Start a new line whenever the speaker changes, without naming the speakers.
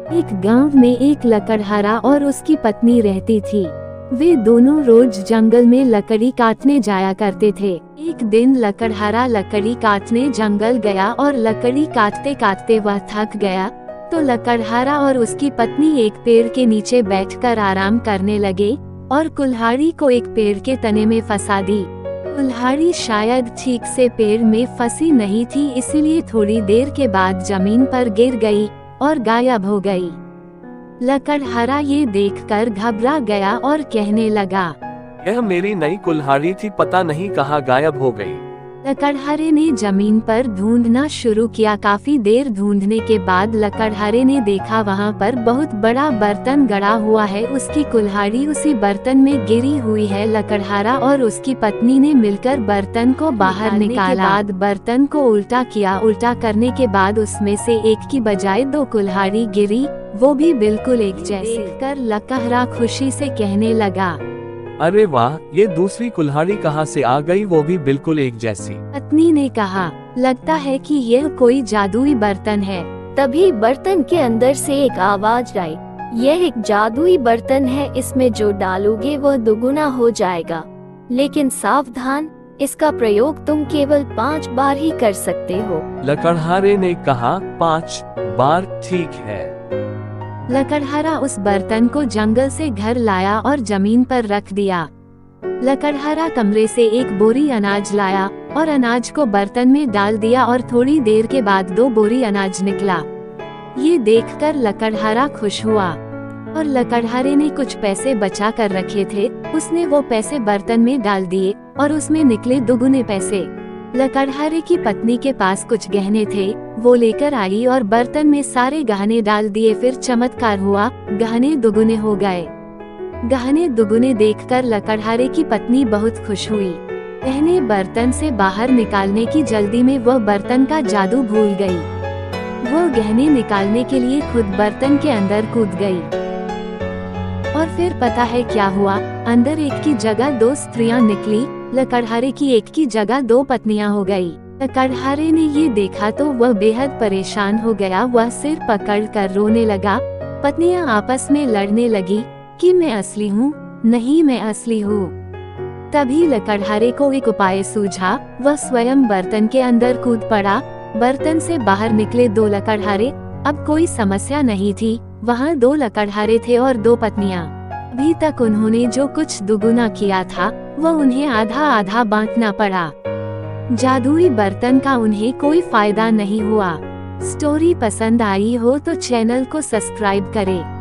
एक गांव में एक लकड़हारा और उसकी पत्नी रहती थी। वे दोनों रोज जंगल में लकड़ी काटने जाया करते थे। एक दिन लकड़हारा लकड़ी काटने जंगल गया और लकड़ी काटते काटते वह थक गया, तो लकड़हारा और उसकी पत्नी एक पेड़ के नीचे बैठकर आराम करने लगे और कुल्हाड़ी को एक पेड़ के तने में फंसा दी। कुल्हाड़ी शायद ठीक से पेड़ में फंसी नहीं थी, इसीलिए थोड़ी देर के बाद जमीन पर गिर गई और गायब हो गई। लकड़हारा ये देखकर घबरा गया और कहने लगा,
यह मेरी नई कुल्हाड़ी थी, पता नहीं कहाँ गायब हो गई।
लकड़हारे ने जमीन पर ढूंढना शुरू किया। काफी देर ढूंढने के बाद लकड़हारे ने देखा वहाँ पर बहुत बड़ा बर्तन गड़ा हुआ है। उसकी कुल्हाड़ी उसी बर्तन में गिरी हुई है। लकड़हारा और उसकी पत्नी ने मिलकर बर्तन को बाहर निकाला। बाद बर्तन को उल्टा किया। उल्टा करने के बाद उसमें से एक की बजाय दो कुल्हाड़ी गिरी, वो भी बिल्कुल एक जैसी। देखकर लकड़हारा खुशी से कहने लगा,
अरे वाह, ये दूसरी कुल्हाड़ी कहाँ से आ गई, वो भी बिल्कुल एक जैसी।
पत्नी ने कहा, लगता है कि यह कोई जादुई बर्तन है।
तभी बर्तन के अंदर से एक आवाज आई, यह एक जादुई बर्तन है, इसमें जो डालोगे वह दुगुना हो जाएगा, लेकिन सावधान, इसका प्रयोग तुम केवल 5 बार ही कर सकते हो।
लकड़हारे ने कहा, 5 बार ठीक है।
लकड़हारा उस बर्तन को जंगल से घर लाया और जमीन पर रख दिया। लकड़हारा कमरे से एक बोरी अनाज लाया और अनाज को बर्तन में डाल दिया और थोड़ी देर के बाद 2 बोरी अनाज निकला। ये देखकर लकड़हारा खुश हुआ और लकड़हारे ने कुछ पैसे बचा कर रखे थे, उसने वो पैसे बर्तन में डाल दिए और उसमें निकले दुगुने पैसे। लकड़हारे की पत्नी के पास कुछ गहने थे, वो लेकर आई और बर्तन में सारे गहने डाल दिए। फिर चमत्कार हुआ, गहने दुगुने हो गए। गहने दुगुने देखकर लकड़हारे की पत्नी बहुत खुश हुई। गहने बर्तन से बाहर निकालने की जल्दी में वह बर्तन का जादू भूल गई। वो गहने निकालने के लिए खुद बर्तन के अंदर कूद गई। और फिर पता है क्या हुआ, अंदर एक की जगह 2 स्त्रियां निकली। लकड़हारे की एक की जगह 2 पत्नियां हो गई। लकड़हारे ने ये देखा तो वह बेहद परेशान हो गया। वह सिर पकड़कर रोने लगा। पत्नियां आपस में लड़ने लगी कि मैं असली हूँ, नहीं मैं असली हूँ। तभी लकड़हारे को एक उपाय सूझा। वह स्वयं बर्तन के अंदर कूद पड़ा। बर्तन से बाहर निकले 2 लकड़हारे। अब कोई समस्या नहीं थी, वहाँ 2 लकड़हारे थे और 2 पत्नियां। अभी तक उन्होंने जो कुछ दुगुना किया था, वह उन्हें आधा आधा बांटना पड़ा। जादुई बर्तन का उन्हें कोई फायदा नहीं हुआ। स्टोरी पसंद आई हो तो चैनल को सब्सक्राइब करें।